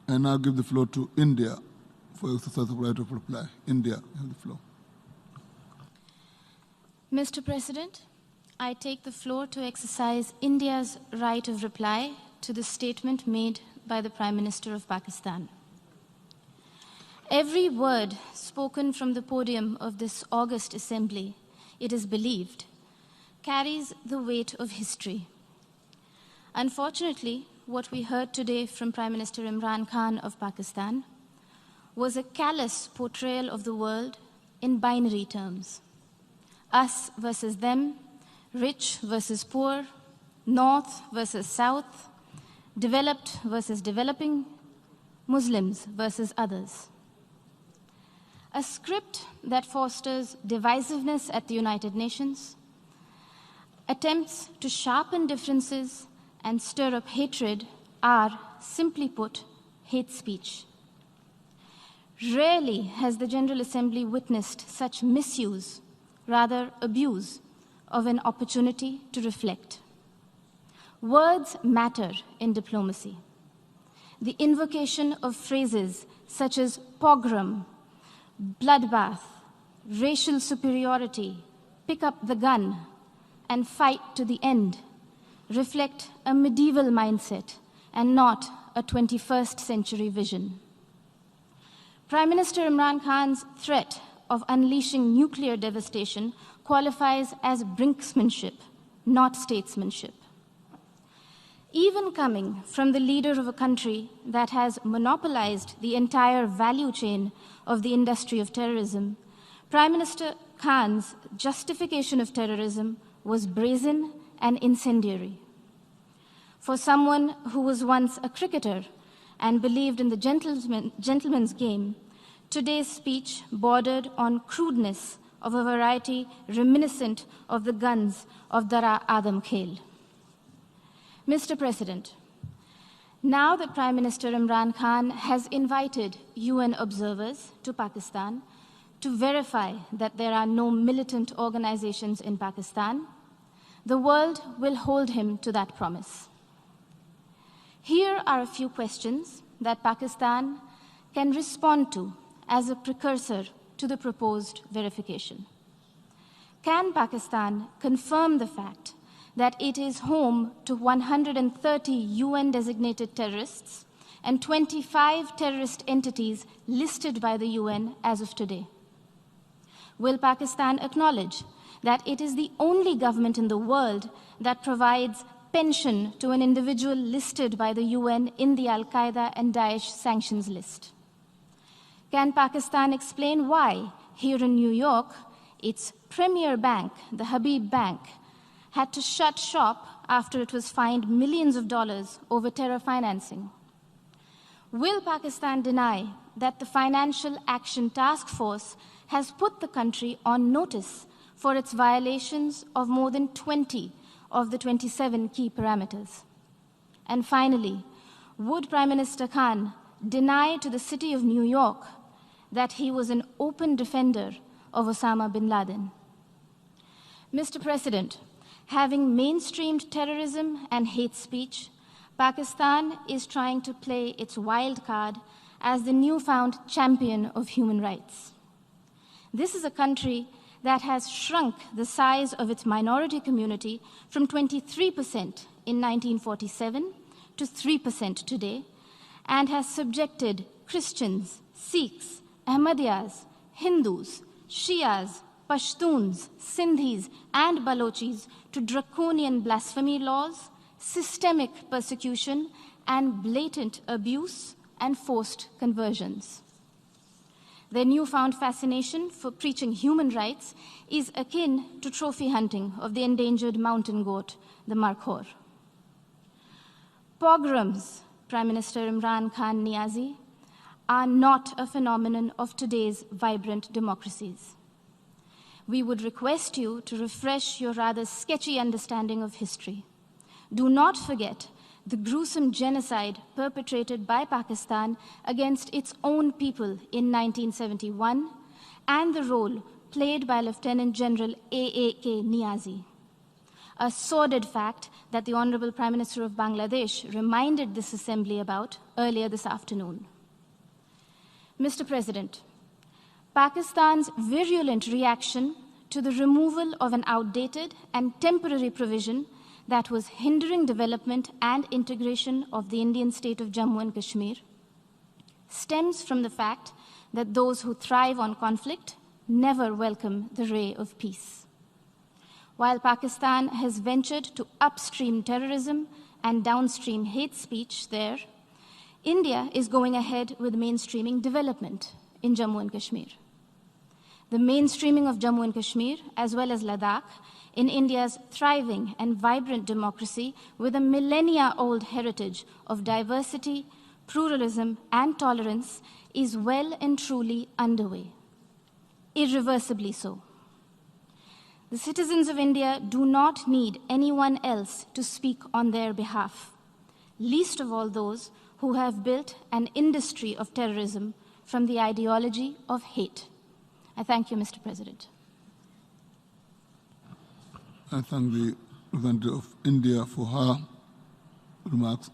I now give the floor to India for exercise of right of reply. India, you have the floor. Mr. President, I take the floor to exercise India's right of reply to the statement made by the Prime Minister of Pakistan. Every word spoken from the podium of this august assembly, it is believed, carries the weight of history. Unfortunately, what we heard today from Prime Minister Imran Khan of Pakistan was a callous portrayal of the world in binary terms. Us versus them, rich versus poor, north versus south, developed versus developing, Muslims versus others. A script that fosters divisiveness at the United Nations, attempts to sharpen differences and stir up hatred are, simply put, hate speech. Rarely has the General Assembly witnessed such misuse, rather abuse, of an opportunity to reflect. Words matter in diplomacy. The invocation of phrases such as pogrom, bloodbath, racial superiority, pick up the gun, and fight to the end reflect a medieval mindset and not a 21st century vision. Prime Minister Imran Khan's threat of unleashing nuclear devastation qualifies as brinksmanship, not statesmanship. Even coming from the leader of a country that has monopolized the entire value chain of the industry of terrorism, Prime Minister Khan's justification of terrorism was brazen and incendiary. For someone who was once a cricketer and believed in the gentleman's game, today's speech bordered on crudeness of a variety reminiscent of the guns of Dara Adam Khel. Mr. President, now that Prime Minister Imran Khan has invited UN observers to Pakistan to verify that there are no militant organizations in Pakistan, the world will hold him to that promise. Here are a few questions that Pakistan can respond to as a precursor to the proposed verification. Can Pakistan confirm the fact that it is home to 130 UN-designated terrorists and 25 terrorist entities listed by the UN as of today? Will Pakistan acknowledge that it is the only government in the world that provides pension to an individual listed by the UN in the Al-Qaeda and Daesh sanctions list? Can Pakistan explain why, here in New York, its premier bank, the Habib Bank, had to shut shop after it was fined millions of dollars over terror financing? Will Pakistan deny that the Financial Action Task Force has put the country on notice for its violations of more than 20 of the 27 key parameters? And finally, would Prime Minister Khan deny to the city of New York that he was an open defender of Osama bin Laden? Mr. President, having mainstreamed terrorism and hate speech, Pakistan is trying to play its wild card as the newfound champion of human rights. This is a country that has shrunk the size of its minority community from 23% in 1947 to 3% today, and has subjected Christians, Sikhs, Ahmadiyas, Hindus, Shias, Pashtuns, Sindhis, and Balochis to draconian blasphemy laws, systemic persecution, and blatant abuse and forced conversions. Their newfound fascination for preaching human rights is akin to trophy hunting of the endangered mountain goat, the Markhor. Pogroms, Prime Minister Imran Khan Niazi, are not a phenomenon of today's vibrant democracies. We would request you to refresh your rather sketchy understanding of history. Do not forget the gruesome genocide perpetrated by Pakistan against its own people in 1971 and the role played by Lieutenant General A.A.K. Niazi. a sordid fact that the Honorable Prime Minister of Bangladesh reminded this Assembly about earlier this afternoon. Mr. President, Pakistan's virulent reaction to the removal of an outdated and temporary provision that was hindering development and integration of the Indian state of Jammu and Kashmir stems from the fact that those who thrive on conflict never welcome the ray of peace. While Pakistan has ventured to upstream terrorism and downstream hate speech there, India is going ahead with mainstreaming development in Jammu and Kashmir. The mainstreaming of Jammu and Kashmir, as well as Ladakh, in India's thriving and vibrant democracy with a millennia-old heritage of diversity, pluralism, and tolerance is well and truly underway, irreversibly so. The citizens of India do not need anyone else to speak on their behalf, least of all those who have built an industry of terrorism from the ideology of hate. I thank you, Mr. President. I thank the representative of India for her remarks.